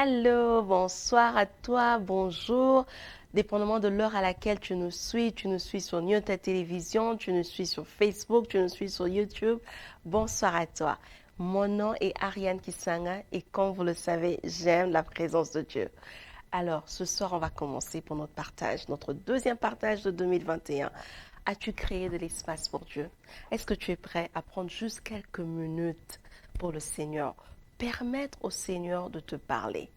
Allô, bonsoir à toi, bonjour. Dépendamment de l'heure à laquelle tu nous suis sur ta télévision, tu nous suis sur Facebook, tu nous suis sur YouTube. Bonsoir à toi. Mon nom est Ariane Kisanga et comme vous le savez, j'aime la présence de Dieu. Alors, ce soir, on va commencer pour notre partage, notre deuxième partage de 2021. As-tu créé de l'espace pour Dieu? Est-ce que tu es prêt à prendre juste quelques minutes pour le Seigneur? Permettre au Seigneur de te parler.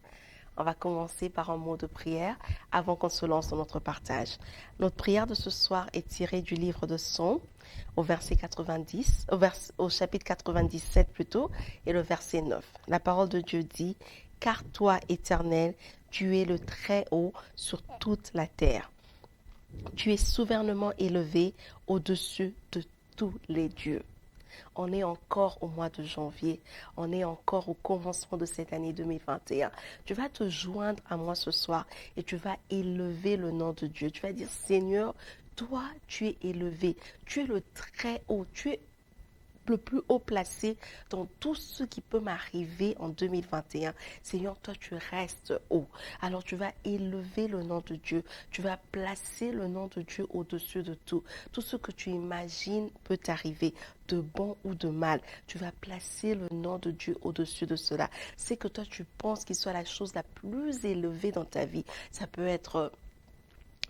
On va commencer par un mot de prière avant qu'on se lance dans notre partage. Notre prière de ce soir est tirée du livre de Psaumes au verset 90, au chapitre 97 plutôt, et le verset 9. La parole de Dieu dit, car toi, Éternel, tu es le Très-Haut sur toute la terre. Tu es souverainement élevé au-dessus de tous les dieux. On est encore au mois de janvier, on est encore au commencement de cette année 2021. Tu vas te joindre à moi ce soir et tu vas élever le nom de Dieu. Tu vas dire, Seigneur, toi, tu es élevé, tu es le très haut, tu es le plus haut placé dans tout ce qui peut m'arriver en 2021. Seigneur, toi, tu restes haut. Alors, tu vas élever le nom de Dieu. Tu vas placer le nom de Dieu au-dessus de tout. Tout ce que tu imagines peut t'arriver, de bon ou de mal. Tu vas placer le nom de Dieu au-dessus de cela. C'est que toi, tu penses qu'il soit la chose la plus élevée dans ta vie. Ça peut être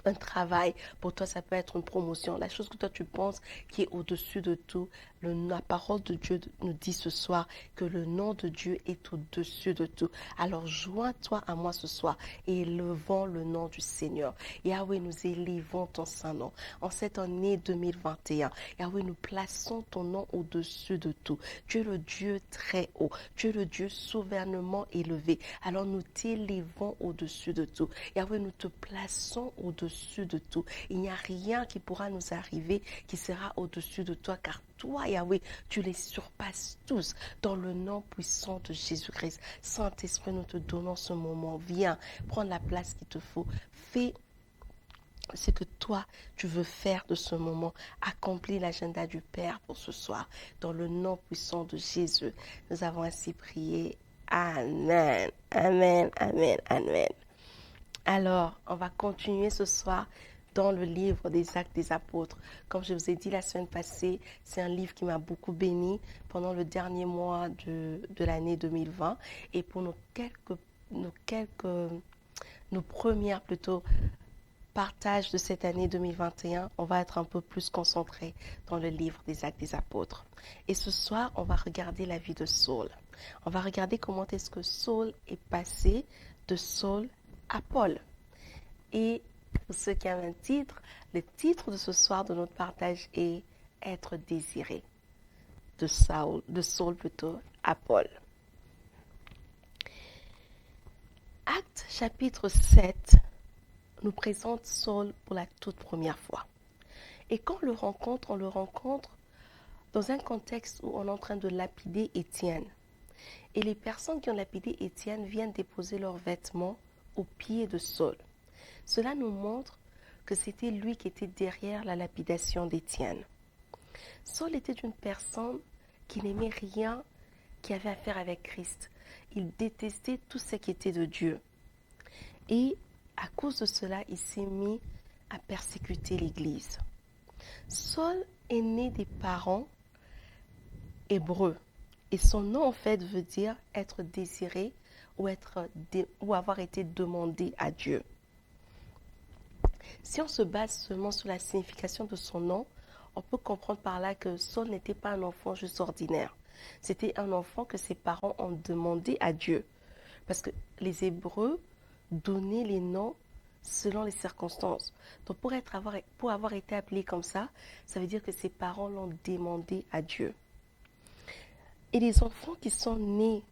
un travail, pour toi ça peut être une promotion, la chose que toi tu penses qui est au-dessus de tout. La parole de Dieu nous dit ce soir que le nom de Dieu est au-dessus de tout. Alors joins-toi à moi ce soir et élevons le nom du Seigneur. Yahweh, nous élevons ton saint nom. En cette année 2021, Yahweh, nous plaçons ton nom au-dessus de tout. Tu es le Dieu très haut. Tu es le Dieu souverainement élevé. Alors nous t'élevons au-dessus de tout. Yahweh, nous te plaçons au-dessus de tout. Il n'y a rien qui pourra nous arriver qui sera au-dessus de toi, car toi, Yahweh, tu les surpasses tous dans le nom puissant de Jésus-Christ. Saint-Esprit, nous te donnons ce moment. Viens prendre la place qu'il te faut. Fais ce que toi, tu veux faire de ce moment. Accomplis l'agenda du Père pour ce soir. Dans le nom puissant de Jésus, nous avons ainsi prié. Amen. Amen. Amen. Amen. Alors, on va continuer ce soir dans le livre des Actes des Apôtres. Comme je vous ai dit la semaine passée, c'est un livre qui m'a beaucoup béni pendant le dernier mois de l'année 2020. Et pour nos premières plutôt partages de cette année 2021, on va être un peu plus concentré dans le livre des Actes des Apôtres. Et ce soir, on va regarder la vie de Saul. On va regarder comment est-ce que Saul est passé de Saul à Paul. Et pour ceux qui ont un titre, le titre de ce soir de notre partage est Être désiré, de Saul plutôt à Paul. Acte chapitre 7 nous présente Saul pour la toute première fois. Et quand on le rencontre dans un contexte où on est en train de lapider Étienne. Et les personnes qui ont lapidé Étienne viennent déposer leurs vêtements aux pieds de Saul. Cela nous montre que c'était lui qui était derrière la lapidation d'Étienne. Saul était une personne qui n'aimait rien qui avait à faire avec Christ. Il détestait tout ce qui était de Dieu. Et à cause de cela, il s'est mis à persécuter l'Église. Saul est né des parents hébreux. Et son nom, en fait, veut dire être désiré ou avoir été demandé à Dieu. Si on se base seulement sur la signification de son nom, on peut comprendre par là que Saul n'était pas un enfant juste ordinaire. C'était un enfant que ses parents ont demandé à Dieu. Parce que les Hébreux donnaient les noms selon les circonstances. Donc pour avoir été appelé comme ça veut dire que ses parents l'ont demandé à Dieu. Et les enfants qui sont nés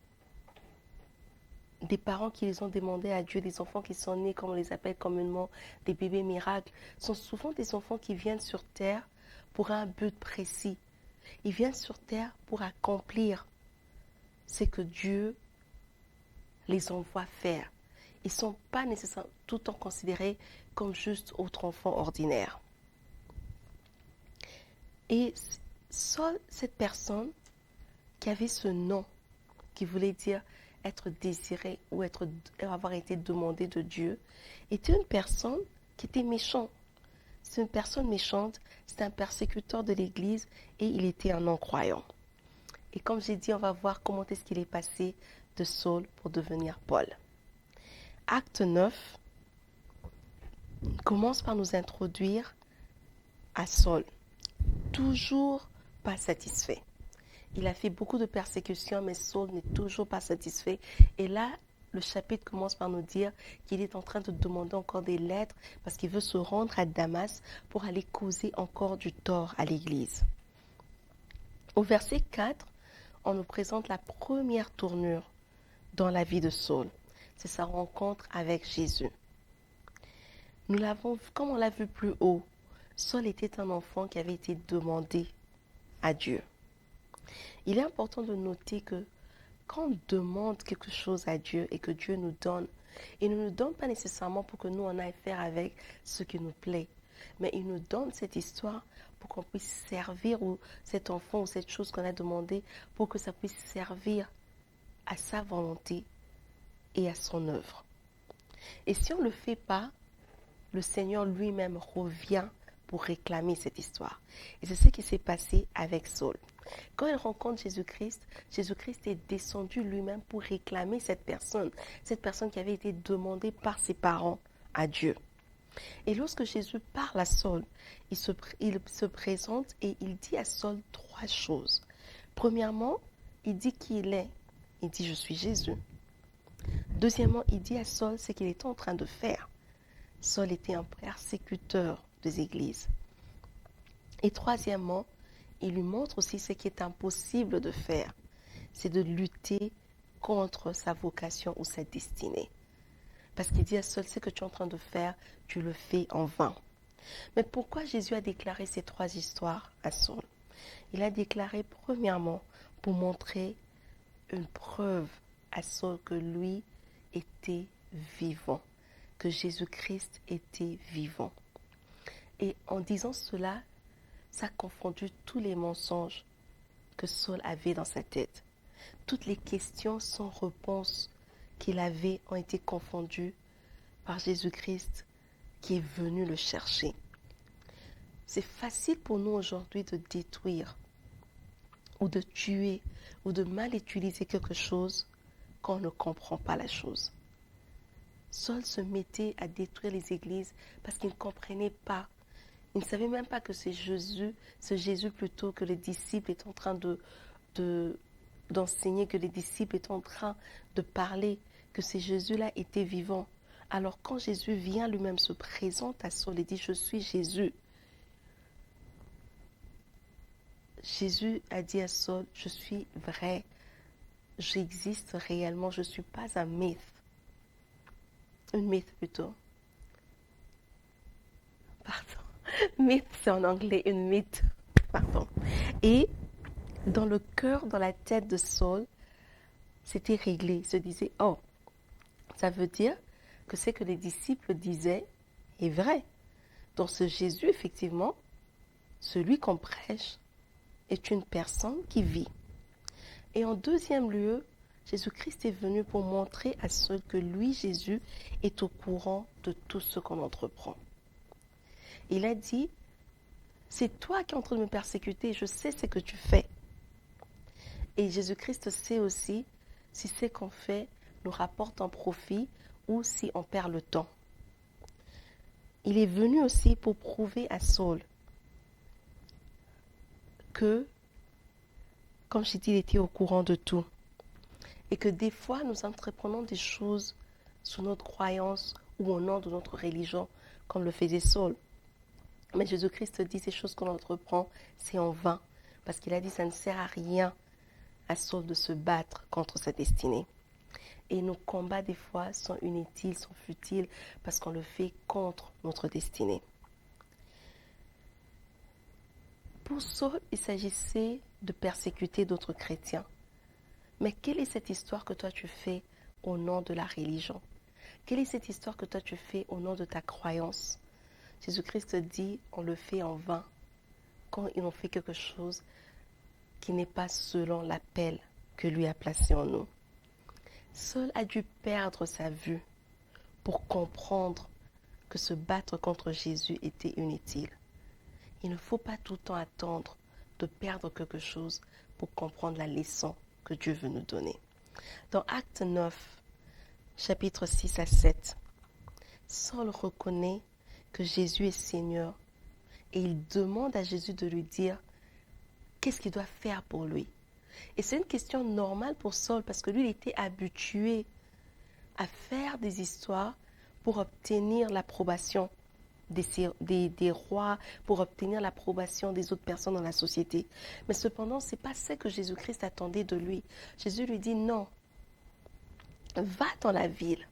des parents qui les ont demandé à Dieu, des enfants qui sont nés, comme on les appelle communément, des bébés miracles, sont souvent des enfants qui viennent sur terre pour un but précis. Ils viennent sur terre pour accomplir ce que Dieu les envoie faire. Ils ne sont pas nécessairement tout le temps considérés comme juste autres enfants ordinaires. Et Saul, cette personne qui avait ce nom, qui voulait dire être désiré ou avoir été demandé de Dieu, était une personne qui était méchante. C'est une personne méchante, c'est un persécuteur de l'Église et il était un non-croyant. Et comme j'ai dit, on va voir comment est-ce qu'il est passé de Saul pour devenir Paul. Acte 9 commence par nous introduire à Saul, toujours pas satisfait. Il a fait beaucoup de persécutions, mais Saul n'est toujours pas satisfait. Et là, le chapitre commence par nous dire qu'il est en train de demander encore des lettres parce qu'il veut se rendre à Damas pour aller causer encore du tort à l'Église. Au verset 4, on nous présente la première tournure dans la vie de Saul. C'est sa rencontre avec Jésus. Comme on l'a vu plus haut, Saul était un enfant qui avait été demandé à Dieu. Il est important de noter que quand on demande quelque chose à Dieu et que Dieu nous donne, il ne nous donne pas nécessairement pour que nous en aille faire avec ce qui nous plaît, mais il nous donne cette histoire pour qu'on puisse servir cet enfant ou cette chose qu'on a demandé pour que ça puisse servir à sa volonté et à son œuvre. Et si on ne le fait pas, le Seigneur lui-même revient pour réclamer cette histoire. Et c'est ce qui s'est passé avec Saul. Quand il rencontre Jésus-Christ, Jésus-Christ est descendu lui-même pour réclamer cette personne qui avait été demandée par ses parents à Dieu. Et lorsque Jésus parle à Saul, il se présente et il dit à Saul 3 choses. Premièrement, il dit qui il est. Il dit « Je suis Jésus ». Deuxièmement, il dit à Saul ce qu'il était en train de faire. Saul était un persécuteur des églises. Et troisièmement, il lui montre aussi ce qui est impossible de faire. C'est de lutter contre sa vocation ou sa destinée. Parce qu'il dit à Saul, ce que tu es en train de faire, tu le fais en vain. Mais pourquoi Jésus a déclaré ces 3 histoires à Saul? Il a déclaré premièrement pour montrer une preuve à Saul que lui était vivant, que Jésus-Christ était vivant. Et en disant cela, ça a confondu tous les mensonges que Saul avait dans sa tête. Toutes les questions sans réponse qu'il avait ont été confondues par Jésus-Christ qui est venu le chercher. C'est facile pour nous aujourd'hui de détruire ou de tuer ou de mal utiliser quelque chose quand on ne comprend pas la chose. Saul se mettait à détruire les églises parce qu'il ne comprenait pas. Il ne savait même pas que c'est Jésus plutôt que les disciples étaient en train d'enseigner, que les disciples étaient en train de parler, que ces Jésus-là était vivant. Alors quand Jésus vient lui-même se présente à Saul et dit « Je suis Jésus », Jésus a dit à Saul « Je suis vrai, j'existe réellement, je ne suis pas un mythe. » Une mythe plutôt. Pardon. Mythe, c'est en anglais, une mythe. Pardon. Et dans le cœur, dans la tête de Saul, c'était réglé. Il se disait, oh, ça veut dire que ce que les disciples disaient est vrai. Donc ce Jésus, effectivement, celui qu'on prêche, est une personne qui vit. Et en deuxième lieu, Jésus-Christ est venu pour montrer à Saul que lui, Jésus, est au courant de tout ce qu'on entreprend. Il a dit, c'est toi qui es en train de me persécuter, je sais ce que tu fais. Et Jésus-Christ sait aussi si ce qu'on fait nous rapporte un profit ou si on perd le temps. Il est venu aussi pour prouver à Saul que, comme j'ai dit, il était au courant de tout. Et que des fois, nous entreprenons des choses sous notre croyance ou au nom de notre religion, comme le faisait Saul. Mais Jésus-Christ dit ces choses qu'on entreprend, c'est en vain. Parce qu'il a dit, ça ne sert à rien à Saul de se battre contre sa destinée. Et nos combats, des fois, sont inutiles, sont futiles, parce qu'on le fait contre notre destinée. Pour Saul, il s'agissait de persécuter d'autres chrétiens. Mais quelle est cette histoire que toi tu fais au nom de la religion? Quelle est cette histoire que toi tu fais au nom de ta croyance? Jésus-Christ dit, on le fait en vain quand ils ont fait quelque chose qui n'est pas selon l'appel que lui a placé en nous. Saul a dû perdre sa vue pour comprendre que se battre contre Jésus était inutile. Il ne faut pas tout le temps attendre de perdre quelque chose pour comprendre la leçon que Dieu veut nous donner. Dans Acte 9, chapitres 6 à 7, Saul reconnaît que Jésus est Seigneur et il demande à Jésus de lui dire qu'est-ce qu'il doit faire pour lui. Et c'est une question normale pour Saul parce que lui, il était habitué à faire des histoires pour obtenir l'approbation des rois, pour obtenir l'approbation des autres personnes dans la société. Mais cependant, ce n'est pas ce que Jésus-Christ attendait de lui. Jésus lui dit non, va dans la ville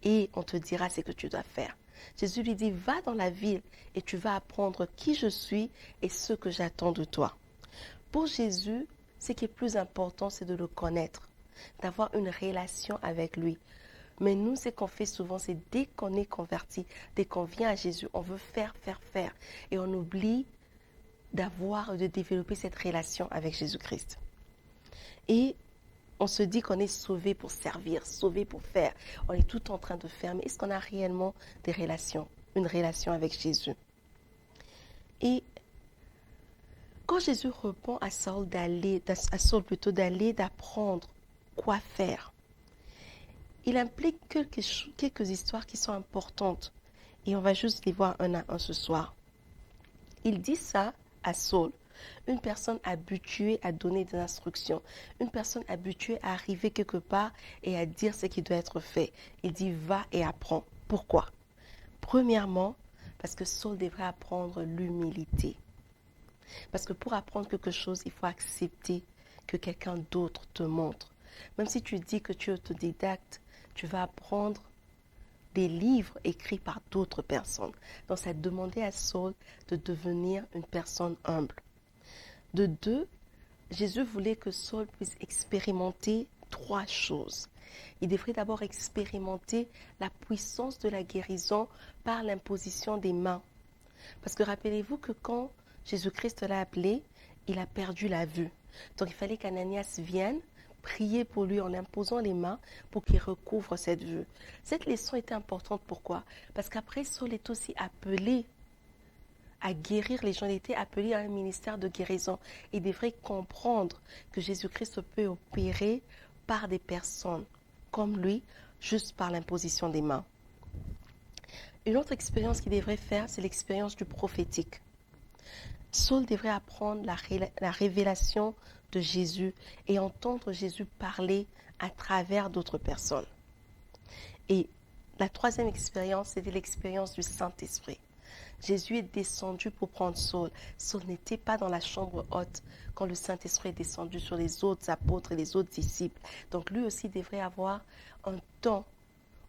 et on te dira ce que tu dois faire. Jésus lui dit, va dans la ville et tu vas apprendre qui je suis et ce que j'attends de toi. Pour Jésus, ce qui est plus important, c'est de le connaître, d'avoir une relation avec lui. Mais nous, ce qu'on fait souvent, c'est dès qu'on est converti, dès qu'on vient à Jésus, on veut faire. Et on oublie de développer cette relation avec Jésus-Christ. Et on se dit qu'on est sauvé pour servir, sauvé pour faire. On est tout en train de faire. Mais est-ce qu'on a réellement une relation avec Jésus? Et quand Jésus répond à Saul d'apprendre quoi faire, il implique quelques histoires qui sont importantes. Et on va juste les voir un à un ce soir. Il dit ça à Saul, une personne habituée à donner des instructions, une personne habituée à arriver quelque part et à dire ce qui doit être fait. Il dit va et apprends. Pourquoi? Premièrement, parce que Saul devrait apprendre l'humilité. Parce que pour apprendre quelque chose, il faut accepter que quelqu'un d'autre te montre. Même si tu dis que tu es autodidacte, tu vas apprendre des livres écrits par d'autres personnes. Donc, ça demandait à Saul de devenir une personne humble. De deux, Jésus voulait que Saul puisse expérimenter trois choses. Il devrait d'abord expérimenter la puissance de la guérison par l'imposition des mains. Parce que rappelez-vous que quand Jésus-Christ l'a appelé, il a perdu la vue. Donc, il fallait qu'Ananias vienne prier pour lui en imposant les mains pour qu'il recouvre cette vue. Cette leçon était importante. Pourquoi? Parce qu'après, Saul est aussi appelé à guérir les gens. Il était appelé à un ministère de guérison. Il devrait comprendre que Jésus-Christ peut opérer par des personnes comme lui, juste par l'imposition des mains. Une autre expérience qu'il devrait faire, c'est l'expérience du prophétique. Saul devrait apprendre la révélation de Jésus et entendre Jésus parler à travers d'autres personnes. Et la troisième expérience, c'était l'expérience du Saint-Esprit. Jésus est descendu pour prendre Saul. Saul n'était pas dans la chambre haute quand le Saint-Esprit est descendu sur les autres apôtres et les autres disciples. Donc lui aussi devrait avoir un temps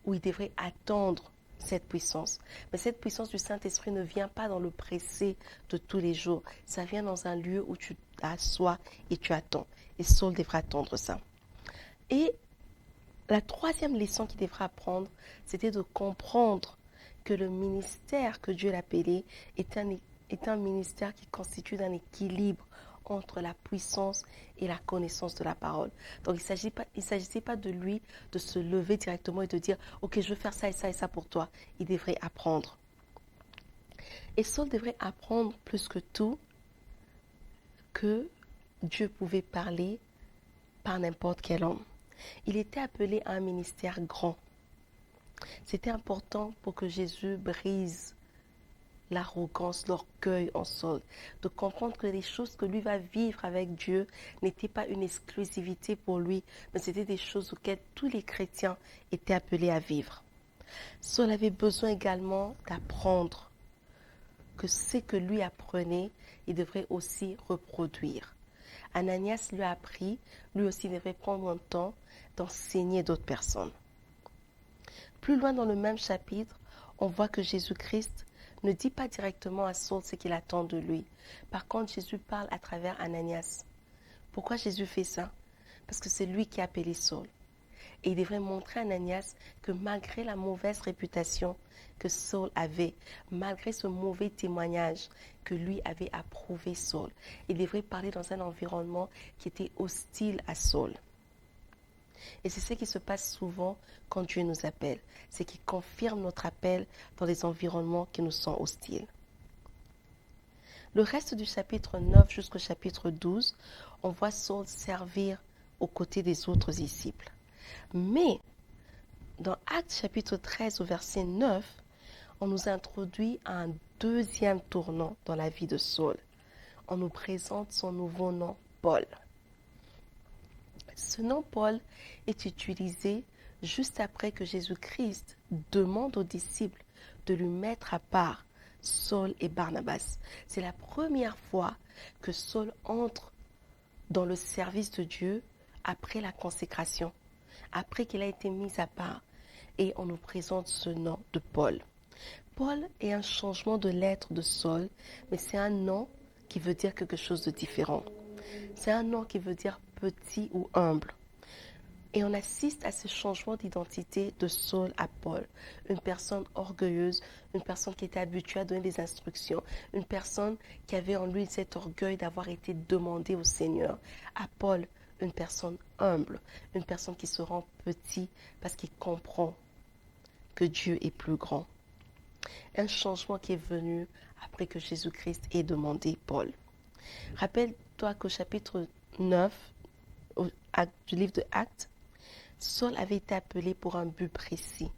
où il devrait attendre cette puissance. Mais cette puissance du Saint-Esprit ne vient pas dans le pressé de tous les jours. Ça vient dans un lieu où tu t'assois et tu attends. Et Saul devra attendre ça. Et la troisième leçon qu'il devra apprendre, c'était de comprendre que le ministère que Dieu l'a appelé est un ministère qui constitue un équilibre entre la puissance et la connaissance de la parole. Donc, il ne s'agissait pas de lui de se lever directement et de dire « Ok, je veux faire ça et ça et ça pour toi ». Il devrait apprendre. Et Saul devrait apprendre plus que tout que Dieu pouvait parler par n'importe quel homme. Il était appelé à un ministère grand. C'était important pour que Jésus brise l'arrogance, l'orgueil en Saul, de comprendre que les choses que lui va vivre avec Dieu n'étaient pas une exclusivité pour lui, mais c'était des choses auxquelles tous les chrétiens étaient appelés à vivre. Saul avait besoin également d'apprendre que ce que lui apprenait, il devrait aussi reproduire. Ananias lui a appris, lui aussi devrait prendre un temps d'enseigner d'autres personnes. Plus loin dans le même chapitre, on voit que Jésus-Christ ne dit pas directement à Saul ce qu'il attend de lui. Par contre, Jésus parle à travers Ananias. Pourquoi Jésus fait ça? Parce que c'est lui qui a appelé Saul. Et il devrait montrer à Ananias que malgré la mauvaise réputation que Saul avait, malgré ce mauvais témoignage que lui avait approuvé Saul, il devrait parler dans un environnement qui était hostile à Saul. Et c'est ce qui se passe souvent quand Dieu nous appelle. C'est qu'il confirme notre appel dans des environnements qui nous sont hostiles. Le reste du chapitre 9 jusqu'au chapitre 12, on voit Saul servir aux côtés des autres disciples. Mais dans Actes chapitre 13 au verset 9, on nous introduit à un deuxième tournant dans la vie de Saul. On nous présente son nouveau nom, Paul. Ce nom Paul est utilisé juste après que Jésus-Christ demande aux disciples de lui mettre à part Saul et Barnabas. C'est la première fois que Saul entre dans le service de Dieu après la consécration, après qu'il a été mis à part. Et on nous présente ce nom de Paul. Paul est un changement de lettre de Saul, mais c'est un nom qui veut dire quelque chose de différent. C'est un nom qui veut dire petit ou humble. Et on assiste à ce changement d'identité de Saul à Paul. Une personne orgueilleuse, une personne qui était habituée à donner des instructions, une personne qui avait en lui cet orgueil d'avoir été demandé au Seigneur. À Paul, une personne humble, une personne qui se rend petit parce qu'il comprend que Dieu est plus grand. Un changement qui est venu après que Jésus-Christ ait demandé Paul. Rappelle-toi qu'au chapitre 9 du livre de Actes, Saul avait été appelé pour un but précis.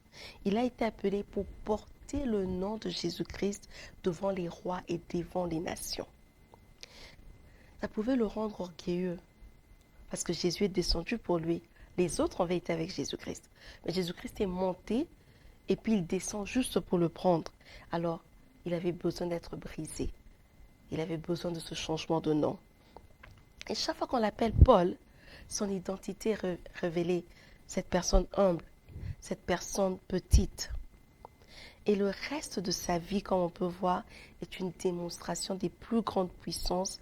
Il a été appelé pour porter le nom de Jésus-Christ devant les rois et devant les nations. Ça pouvait le rendre orgueilleux parce que Jésus est descendu pour lui. Les autres avaient été avec Jésus-Christ. Mais Jésus-Christ est monté et puis il descend juste pour le prendre. Alors, il avait besoin d'être brisé. Il avait besoin de ce changement de nom. Et chaque fois qu'on l'appelle Paul, son identité est révélée. Cette personne humble, cette personne petite. Et le reste de sa vie, comme on peut voir, est une démonstration des plus grandes puissances.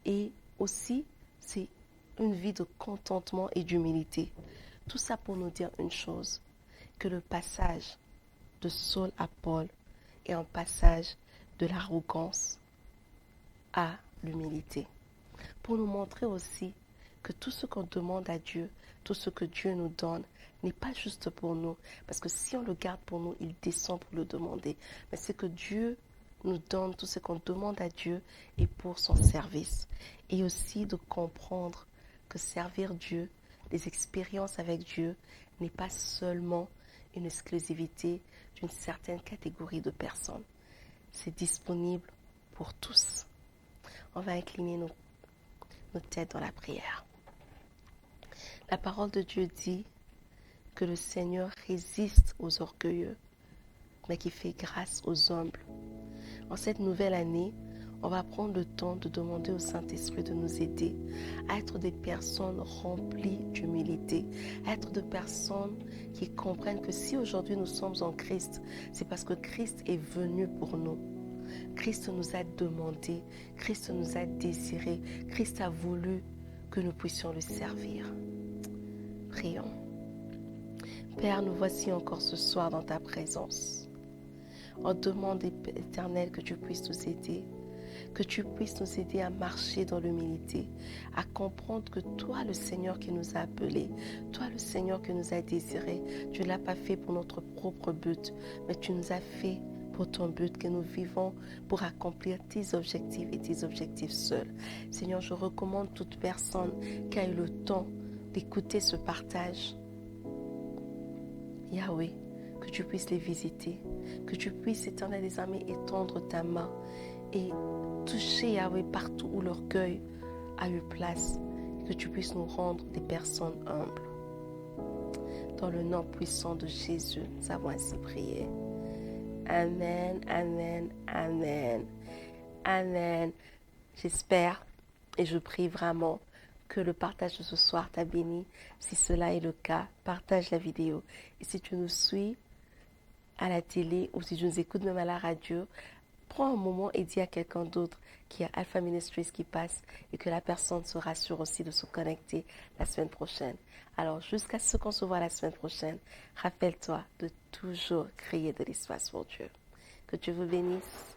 Et aussi, c'est une vie de contentement et d'humilité. Tout ça pour nous dire une chose, que le passage de Saul à Paul est un passage de l'arrogance à l'humilité. Pour nous montrer aussi que tout ce qu'on demande à Dieu, tout ce que Dieu nous donne, n'est pas juste pour nous. Parce que si on le garde pour nous, il descend pour le demander. Mais c'est que Dieu nous donne, tout ce qu'on demande à Dieu est pour son service. Et aussi de comprendre que servir Dieu, les expériences avec Dieu, n'est pas seulement une exclusivité d'une certaine catégorie de personnes. C'est disponible pour tous. On va incliner nos têtes dans la prière. La parole de Dieu dit que le Seigneur résiste aux orgueilleux, mais qui fait grâce aux humbles. En cette nouvelle année, on va prendre le temps de demander au Saint-Esprit de nous aider à être des personnes remplies d'humilité, à être des personnes qui comprennent que si aujourd'hui nous sommes en Christ, c'est parce que Christ est venu pour nous. Christ nous a demandé, Christ nous a désiré, Christ a voulu que nous puissions le servir. Prions. Père, nous voici encore ce soir dans ta présence. On demande, Éternel, que tu puisses nous aider, que tu puisses nous aider à marcher dans l'humilité, à comprendre que toi, le Seigneur qui nous a appelés, toi, le Seigneur qui nous a désirés, tu ne l'as pas fait pour notre propre but, mais tu nous as fait pour ton but, que nous vivons pour accomplir tes objectifs et tes objectifs seuls. Seigneur, je recommande toute personne qui a eu le temps d'écouter ce partage. Yahweh, que tu puisses les visiter, que tu puisses, Éternel des armées, étendre ta main et toucher, Yahweh, partout où l'orgueil a eu place, que tu puisses nous rendre des personnes humbles. Dans le nom puissant de Jésus, nous avons ainsi prié. Amen, amen, amen, amen. J'espère et je prie vraiment que le partage de ce soir t'a béni. Si cela est le cas, partage la vidéo. Et si tu nous suis à la télé ou si tu nous écoutes même à la radio, prends un moment et dis à quelqu'un d'autre qu'il y a Alpha Ministries qui passe et que la personne se rassure aussi de se connecter la semaine prochaine. Alors, jusqu'à ce qu'on se voit la semaine prochaine, rappelle-toi de toujours créer de l'espace pour Dieu. Que Dieu vous bénisse.